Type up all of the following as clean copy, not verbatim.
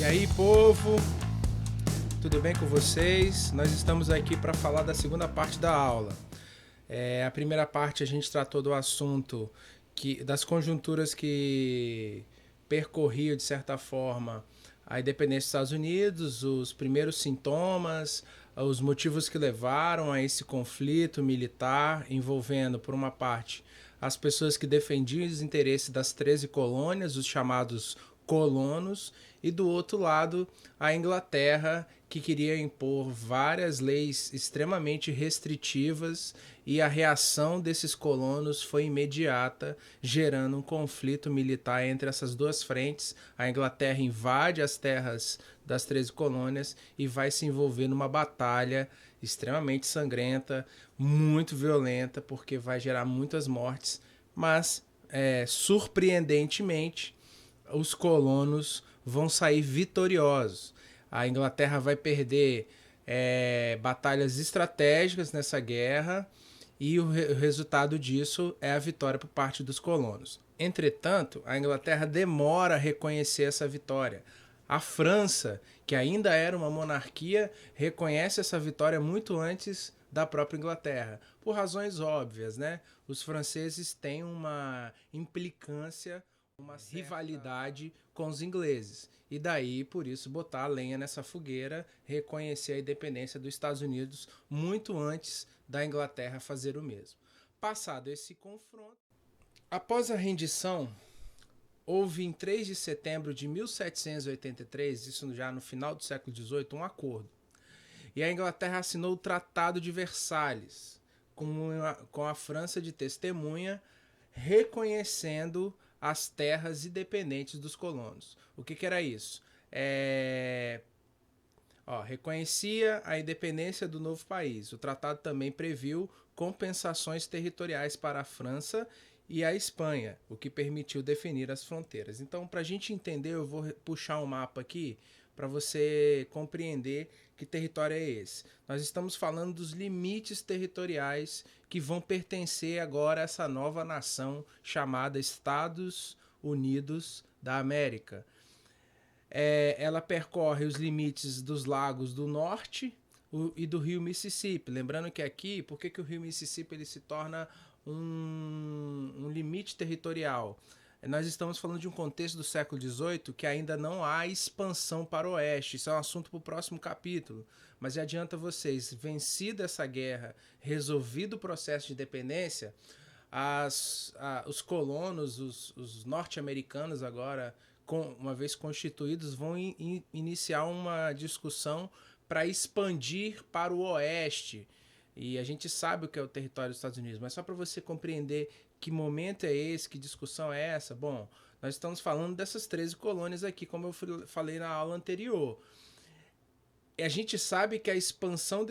aí, povo? Tudo bem com vocês? Nós estamos aqui para falar da segunda parte da aula. A primeira parte a gente tratou do assunto das conjunturas que percorriam, de certa forma, a independência dos Estados Unidos, os primeiros sintomas, os motivos que levaram a esse conflito militar, envolvendo, por uma parte, as pessoas que defendiam os interesses das 13 colônias, os chamados colonos, e do outro lado a Inglaterra, que queria impor várias leis extremamente restritivas, e a reação desses colonos foi imediata, gerando um conflito militar entre essas duas frentes. A Inglaterra invade as terras das 13 colônias e vai se envolver numa batalha extremamente sangrenta, muito violenta, porque vai gerar muitas mortes, mas surpreendentemente os colonos vão sair vitoriosos. A Inglaterra vai perder batalhas estratégicas nessa guerra, e o resultado disso é a vitória por parte dos colonos. Entretanto, a Inglaterra demora a reconhecer essa vitória. A França, que ainda era uma monarquia, reconhece essa vitória muito antes da própria Inglaterra, por razões óbvias, né? Os franceses têm uma implicância, uma rivalidade com os ingleses. E daí, por isso, botar a lenha nessa fogueira, reconhecer a independência dos Estados Unidos muito antes da Inglaterra fazer o mesmo. Passado esse confronto, após a rendição, houve em 3 de setembro de 1783, isso já no final do século XVIII, um acordo. E a Inglaterra assinou o Tratado de Versalhes, com a França de testemunha, reconhecendo as terras independentes dos colonos. O que era isso? Reconhecia a independência do novo país. O tratado também previu compensações territoriais para a França e a Espanha, o que permitiu definir as fronteiras. Então, para a gente entender, eu vou puxar um mapa aqui para você compreender que território é esse. Nós estamos falando dos limites territoriais que vão pertencer agora a essa nova nação chamada Estados Unidos da América. Ela percorre os limites dos lagos do norte e do rio Mississippi. Lembrando que aqui, por que o rio Mississippi ele se torna um limite territorial? Nós estamos falando de um contexto do século XVIII que ainda não há expansão para o oeste. Isso é um assunto para o próximo capítulo. Mas já adianta vocês, vencida essa guerra, resolvido o processo de independência, os colonos, os norte-americanos agora, uma vez constituídos, vão iniciar uma discussão para expandir para o oeste. E a gente sabe o que é o território dos Estados Unidos, mas só para você compreender que momento é esse, que discussão é essa, bom, nós estamos falando dessas 13 colônias aqui, como eu falei na aula anterior. A gente sabe que a expansão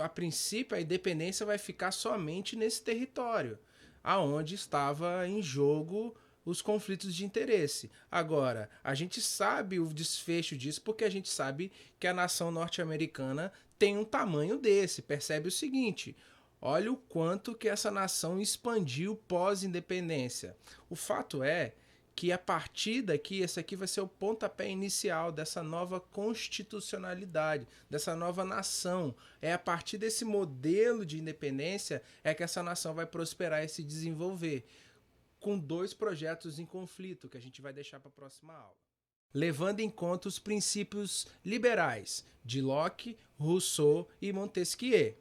a princípio, a independência vai ficar somente nesse território, aonde estava em jogo os conflitos de interesse. Agora, a gente sabe o desfecho disso porque a gente sabe que a nação norte-americana tem um tamanho desse. Percebe o seguinte: olha o quanto que essa nação expandiu pós-independência. O fato é que a partir daqui, esse aqui vai ser o pontapé inicial dessa nova constitucionalidade, dessa nova nação. É a partir desse modelo de independência que essa nação vai prosperar e se desenvolver, com 2 projetos em conflito, que a gente vai deixar para a próxima aula. Levando em conta os princípios liberais de Locke, Rousseau e Montesquieu.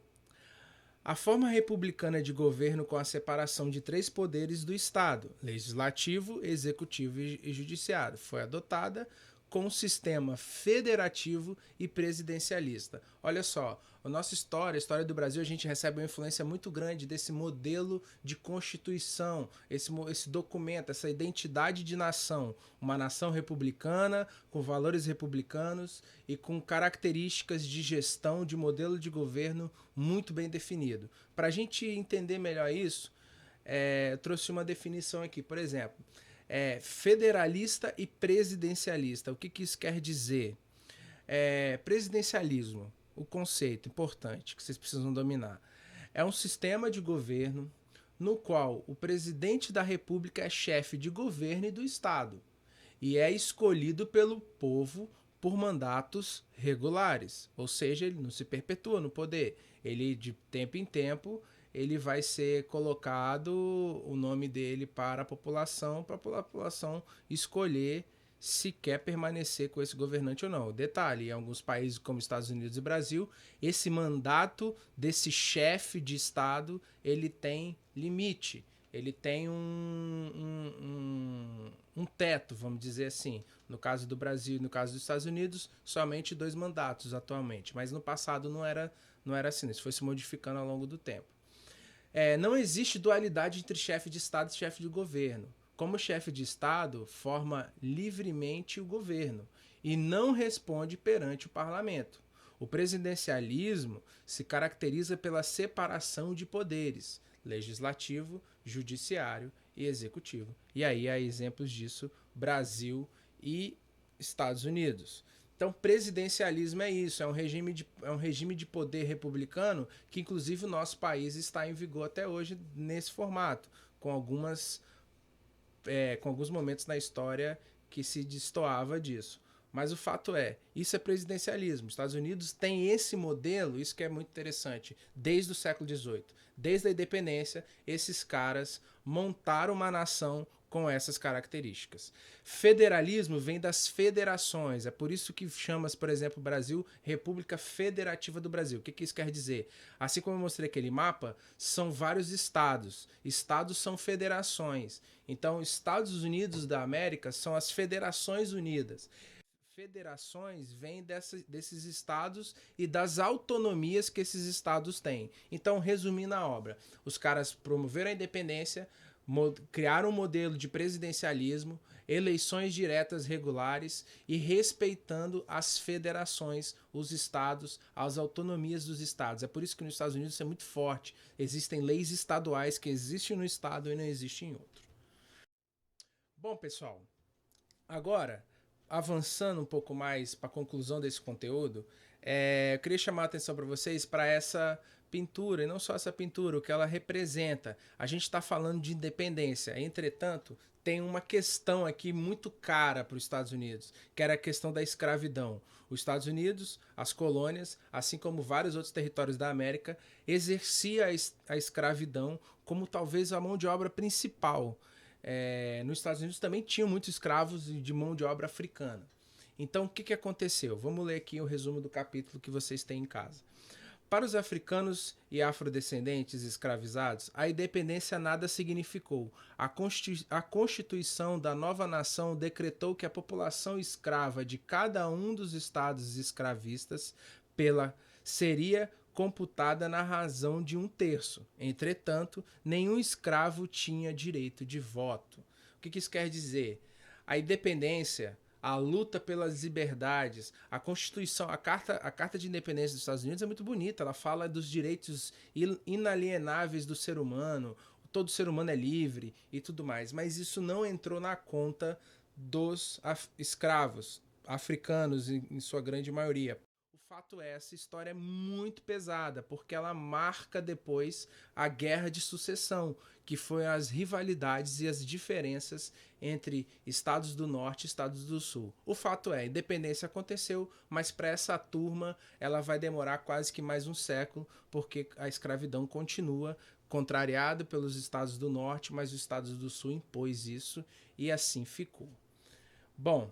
A forma republicana de governo com a separação de 3 poderes do Estado, legislativo, executivo e judiciário, foi adotada com um sistema federativo e presidencialista. Olha só, a nossa história, a história do Brasil, a gente recebe uma influência muito grande desse modelo de constituição, esse documento, essa identidade de nação. Uma nação republicana, com valores republicanos e com características de gestão, de modelo de governo muito bem definido. Para a gente entender melhor isso, eu trouxe uma definição aqui, por exemplo, federalista e presidencialista. O que isso quer dizer? Presidencialismo, o conceito importante que vocês precisam dominar, é um sistema de governo no qual o presidente da República é chefe de governo e do Estado e é escolhido pelo povo por mandatos regulares, ou seja, ele não se perpetua no poder. Ele, de tempo em tempo, ele vai ser colocado o nome dele para a população escolher se quer permanecer com esse governante ou não. Detalhe, em alguns países como Estados Unidos e Brasil, esse mandato desse chefe de Estado, ele tem limite. Ele tem um teto, vamos dizer assim. No caso do Brasil e no caso dos Estados Unidos, somente 2 mandatos atualmente. Mas no passado não era assim, isso foi se modificando ao longo do tempo. Não existe dualidade entre chefe de Estado e chefe de governo. Como chefe de Estado, forma livremente o governo e não responde perante o parlamento. O presidencialismo se caracteriza pela separação de poderes, legislativo, judiciário e executivo. E aí há exemplos disso, Brasil e Estados Unidos. Então, presidencialismo é isso, é um regime de poder republicano que, inclusive, o nosso país está em vigor até hoje nesse formato, com alguns momentos na história que se destoava disso. Mas o fato é, isso é presidencialismo. Os Estados Unidos têm esse modelo, isso que é muito interessante, desde o século XVIII. Desde a independência, esses caras montaram uma nação com essas características. Federalismo vem das federações, é por isso que chama-se, por exemplo, o Brasil República Federativa do Brasil. O que isso quer dizer? Assim como eu mostrei aquele mapa, são vários estados. Estados são federações. Então, Estados Unidos da América são as Federações Unidas. Federações vêm desses estados e das autonomias que esses estados têm. Então, resumindo a obra, os caras promoveram a independência, criaram um modelo de presidencialismo, eleições diretas regulares e respeitando as federações, os estados, as autonomias dos estados. É por isso que nos Estados Unidos isso é muito forte. Existem leis estaduais que existem no estado e não existem em outro. Bom, pessoal, agora, avançando um pouco mais para a conclusão desse conteúdo, eu queria chamar a atenção para vocês para essa pintura, e não só essa pintura, o que ela representa. A gente está falando de independência, entretanto, tem uma questão aqui muito cara para os Estados Unidos, que era a questão da escravidão. Os Estados Unidos, as colônias, assim como vários outros territórios da América, exercia a escravidão como talvez a mão de obra principal. Nos Estados Unidos também tinham muitos escravos de mão de obra africana. Então, o que aconteceu? Vamos ler aqui o resumo do capítulo que vocês têm em casa. Para os africanos e afrodescendentes escravizados, a independência nada significou. A Constituição da nova nação decretou que a população escrava de cada um dos estados escravistas seria computada na razão de 1/3. Entretanto, nenhum escravo tinha direito de voto. O que isso quer dizer? A independência, a luta pelas liberdades, a Constituição, a Carta de Independência dos Estados Unidos é muito bonita. Ela fala dos direitos inalienáveis do ser humano, todo ser humano é livre e tudo mais. Mas isso não entrou na conta dos escravos africanos, em sua grande maioria. O fato é, essa história é muito pesada, porque ela marca depois a Guerra de Sucessão, que foi as rivalidades e as diferenças entre estados do norte e estados do sul. O fato é, a independência aconteceu, mas para essa turma ela vai demorar quase que mais um século, porque a escravidão continua, contrariado pelos estados do norte, mas os estados do sul impôs isso e assim ficou. Bom,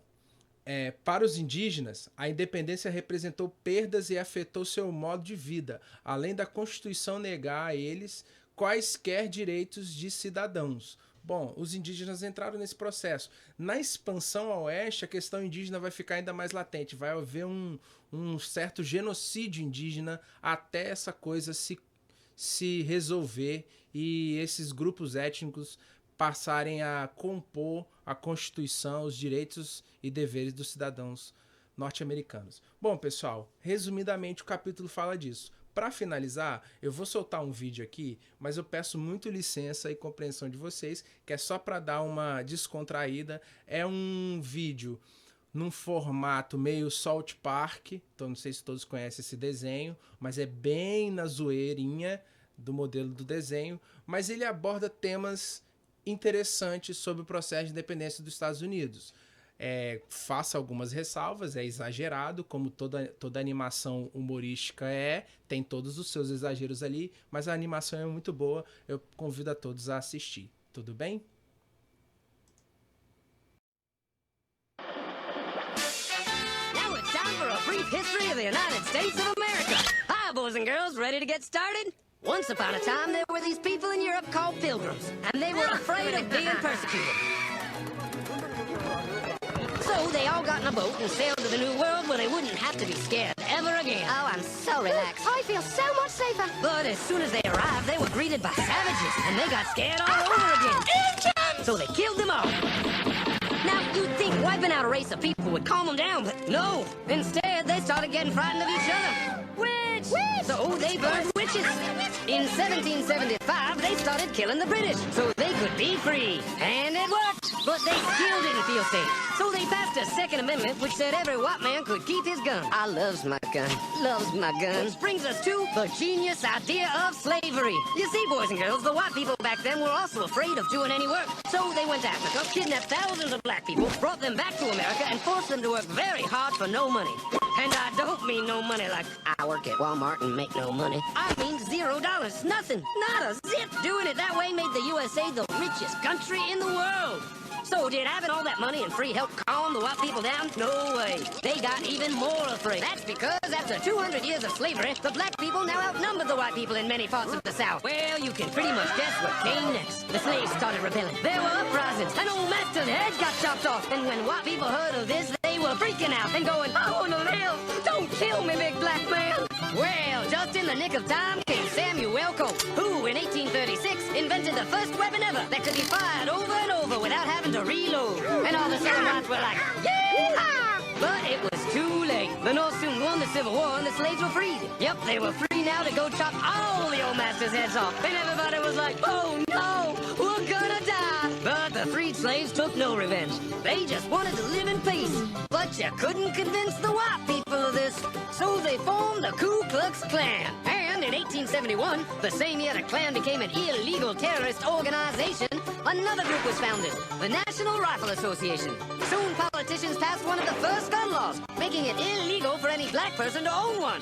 para os indígenas, a independência representou perdas e afetou seu modo de vida, além da Constituição negar a eles quaisquer direitos de cidadãos. Bom, os indígenas entraram nesse processo. Na expansão a oeste, a questão indígena vai ficar ainda mais latente. Vai haver um certo genocídio indígena até essa coisa se resolver e esses grupos étnicos passarem a compor a Constituição, os direitos e deveres dos cidadãos norte-americanos. Bom, pessoal, resumidamente o capítulo fala disso. Para finalizar, eu vou soltar um vídeo aqui, mas eu peço muito licença e compreensão de vocês, que é só para dar uma descontraída. É um vídeo num formato meio South Park, então não sei se todos conhecem esse desenho, mas é bem na zoeirinha do modelo do desenho, mas ele aborda temas interessantes sobre o processo de independência dos Estados Unidos. faça algumas ressalvas, é exagerado, como toda animação humorística tem todos os seus exageros ali, mas a animação é muito boa, eu convido a todos a assistir. Tudo bem? Now it's time for a brief history of the United States of America. Hi, boys and girls, ready to get started? Once upon a time, there were these people in Europe called pilgrims, and they were afraid of being persecuted. So they all got in a boat and sailed to the New World where they wouldn't have to be scared ever again. Oh, I'm so relaxed. I feel so much safer. But as soon as they arrived, they were greeted by savages, and they got scared all over again. Indians! So they killed them all. Now, you'd think wiping out a race of people would calm them down, but no. Instead, they started getting frightened of each other. Witch! So they burned witches. In 1775, they started killing the British so they could be free. And it worked. But they still didn't feel safe. So they passed a Second Amendment which said every white man could keep his gun. I loves my gun. Loves my gun. Which brings us to the genius idea of slavery. You see, boys and girls, the white people back then were also afraid of doing any work. So they went to Africa, kidnapped thousands of black people, brought them back to America, and forced them to work very hard for no money. And I don't mean no money like I work at Walmart and make no money. I mean $0. Nothing. Not a zip. Doing it that way made the USA the richest country in the world. So did having all that money and free help calm the white people down? No way. They got even more afraid. That's because after 200 years of slavery, the black people now outnumbered the white people in many parts of the South. Well, you can pretty much guess what came next. The slaves started rebelling. There were uprisings. An old master's head got chopped off. And when white people heard of this, they were freaking out and going, I want to live. Don't kill me, big black man. Well, just in the nick of time came Samuel Colt, who in 1836 invented the first weapon ever that could be fired over and over without having to reload. And all the southern whites were like, yeah! But it was too late. The North soon won the Civil War and the slaves were freed. Yep, they were free now to go chop all the old masters' heads off. And everybody was like, oh no, we're gonna die. But the freed slaves took no revenge. They just wanted to live in peace. But you couldn't convince the white people of this. So they formed the Ku Klux Klan. And in 1871, the same year the Klan became an illegal terrorist organization, another group was founded, the National Rifle Association. Soon politicians passed one of the first gun laws, making it illegal for any black person to own one.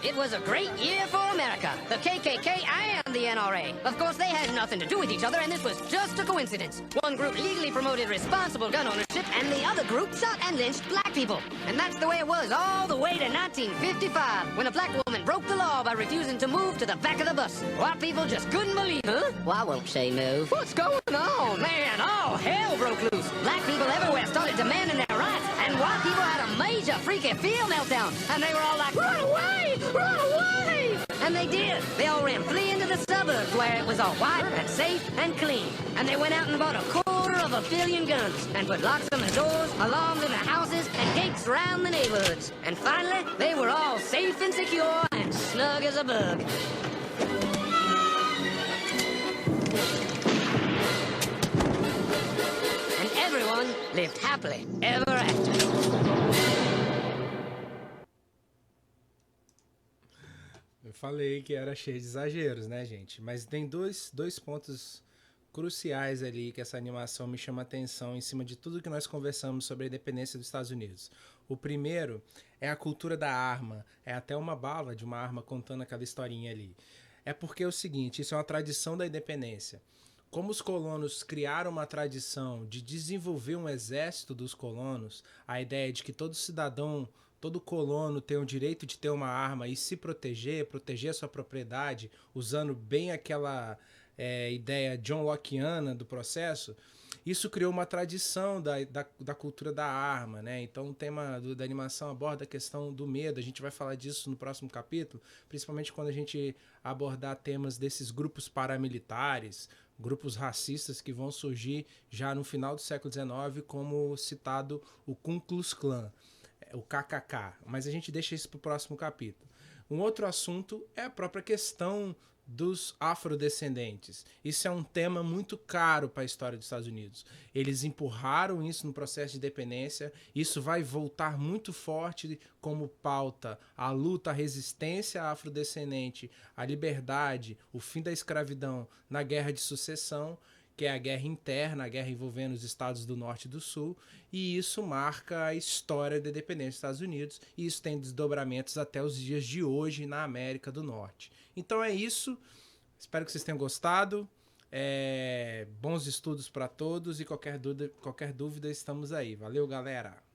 It was a great year for America, the KKK and the NRA. Of course, they had nothing to do with each other, and this was just a coincidence. One group legally promoted responsible gun ownership, and the other group shot and lynched black people. And that's the way it was all the way to 1955, when a black woman broke the law by refusing to move to the back of the bus. White people just couldn't believe, huh? Well, I won't say move. What's going on? Man, all hell broke loose. Black people everywhere started demanding their rights, and white people had a major freaky field meltdown. And they were all like, run away! Run away! And they did. They all ran fleeing to the suburbs where it was all white and safe and clean. And they went out and bought 250 million guns and put locks on the doors, alarms in the houses, and gates around the neighborhoods. And finally, they were all safe and secure and snug as a bug. And everyone lived happily ever after. Eu falei que era cheio de exageros, né, gente? Mas tem dois pontos cruciais ali que essa animação me chama a atenção em cima de tudo que nós conversamos sobre a independência dos Estados Unidos. O primeiro é a cultura da arma. É até uma bala de uma arma contando aquela historinha ali. É porque é o seguinte, isso é uma tradição da independência. Como os colonos criaram uma tradição de desenvolver um exército dos colonos, a ideia de que todo cidadão, todo colono tem o direito de ter uma arma e se proteger a sua propriedade, usando bem aquela ideia John Lockeana do processo, isso criou uma tradição da cultura da arma, né? Então o tema da animação aborda a questão do medo, a gente vai falar disso no próximo capítulo, principalmente quando a gente abordar temas desses grupos paramilitares, grupos racistas que vão surgir já no final do século XIX, como citado o Ku Klux Klan, o KKK, mas a gente deixa isso para o próximo capítulo. Um outro assunto é a própria questão dos afrodescendentes. Isso é um tema muito caro para a história dos Estados Unidos. Eles empurraram isso no processo de independência, isso vai voltar muito forte como pauta a luta, a resistência afrodescendente, a liberdade, o fim da escravidão na Guerra de Sucessão, que é a guerra interna, a guerra envolvendo os estados do norte e do sul, e isso marca a história da independência dos Estados Unidos, e isso tem desdobramentos até os dias de hoje na América do Norte. Então é isso, espero que vocês tenham gostado, bons estudos para todos, e qualquer dúvida estamos aí. Valeu, galera!